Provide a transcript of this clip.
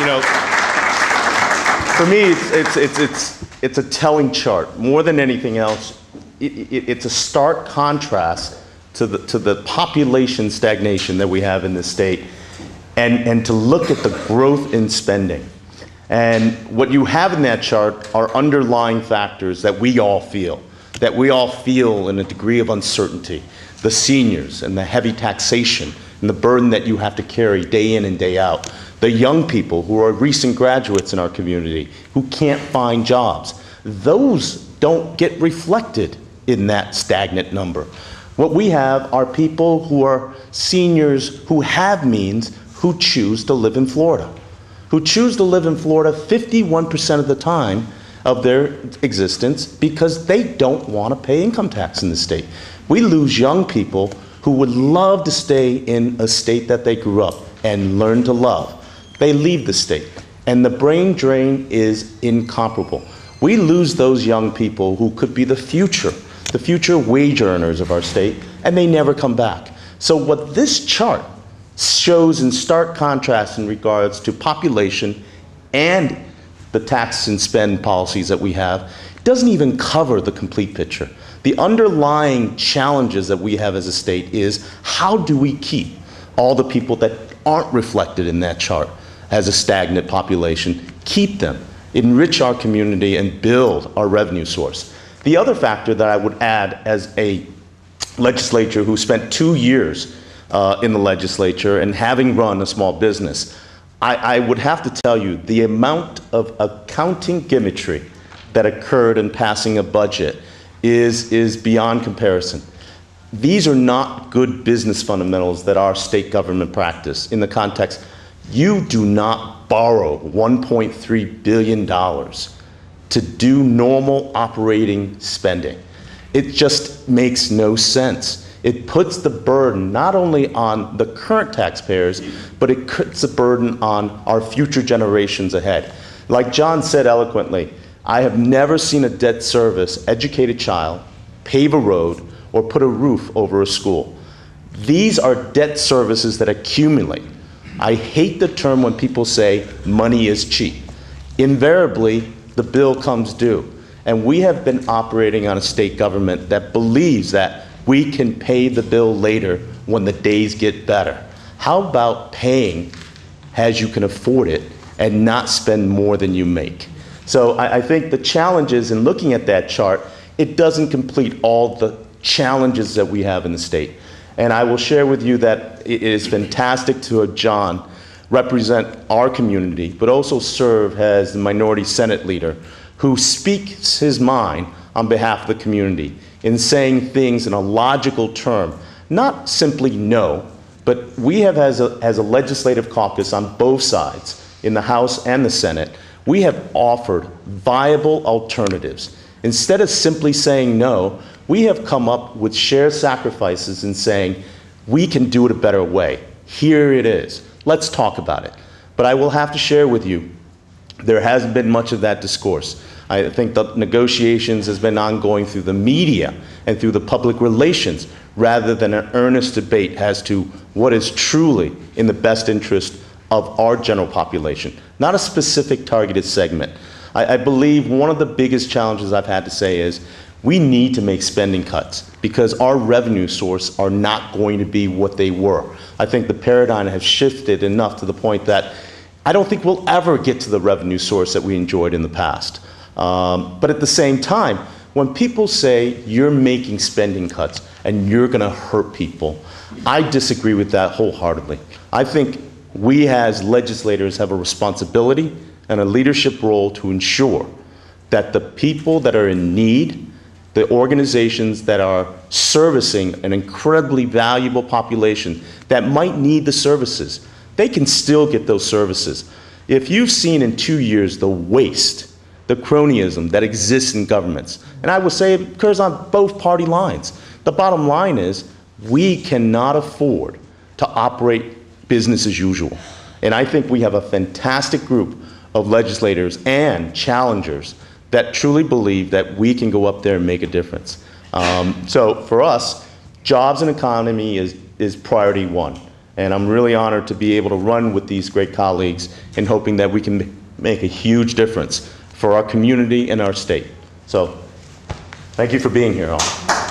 You know, for me, it's a telling chart. More than anything else, it's a stark contrast to the population stagnation that we have in this state, and to look at the growth in spending. And what you have in that chart are underlying factors that we all feel in a degree of uncertainty. The seniors and the heavy taxation and the burden that you have to carry day in and day out. The young people who are recent graduates in our community who can't find jobs. Those don't get reflected in that stagnant number. What we have are people who are seniors who have means who choose to live in Florida. Who choose to live in Florida 51% of the time of their existence because they don't want to pay income tax in the state. We lose young people who would love to stay in a state that they grew up and learn to love. They leave the state, and the brain drain is incomparable. We lose those young people who could be the future wage earners of our state, and they never come back. So what this chart shows in stark contrast in regards to population and the tax and spend policies that we have doesn't even cover the complete picture. The underlying challenges that we have as a state is how do we keep all the people that aren't reflected in that chart as a stagnant population, keep them, enrich our community, and build our revenue source. The other factor that I would add as a legislator who spent 2 years in the legislature and having run a small business, I would have to tell you the amount of accounting gimmickry that occurred in passing a budget is beyond comparison. These are not good business fundamentals that our state government practice in the context. You do not borrow $1.3 billion to do normal operating spending. It just makes no sense. It puts the burden not only on the current taxpayers, but it puts the burden on our future generations ahead. Like John said eloquently, I have never seen a debt service educate a child, pave a road, or put a roof over a school. These are debt services that accumulate. I hate the term when people say money is cheap. Invariably, the bill comes due. And we have been operating on a state government that believes that we can pay the bill later when the days get better. How about paying as you can afford it and not spend more than you make? So I think the challenges in looking at that chart, it doesn't complete all the challenges that we have in the state. And I will share with you that it is fantastic to have John represent our community, but also serve as the minority Senate leader who speaks his mind on behalf of the community in saying things in a logical term, not simply no, but we have as a legislative caucus on both sides, in the House and the Senate, we have offered viable alternatives. Instead of simply saying no, we have come up with shared sacrifices and saying, we can do it a better way. Here it is. Let's talk about it. But I will have to share with you, there hasn't been much of that discourse. I think the negotiations has been ongoing through the media and through the public relations rather than an earnest debate as to what is truly in the best interest of our general population, not a specific targeted segment. I believe one of the biggest challenges I've had to say is we need to make spending cuts because our revenue source are not going to be what they were. I think the paradigm has shifted enough to the point that I don't think we'll ever get to the revenue source that we enjoyed in the past. But at the same time, when people say you're making spending cuts and you're going to hurt people, I disagree with that wholeheartedly. I think we as legislators have a responsibility and a leadership role to ensure that the people that are in need, the organizations that are servicing an incredibly valuable population that might need the services, they can still get those services. If you've seen in 2 years the waste, the cronyism that exists in governments, and I will say it occurs on both party lines, the bottom line is we cannot afford to operate business as usual. And I think we have a fantastic group of legislators and challengers that truly believe that we can go up there and make a difference. So for us, jobs and economy is priority one. And I'm really honored to be able to run with these great colleagues and hoping that we can make a huge difference for our community and our state. So, thank you for being here all.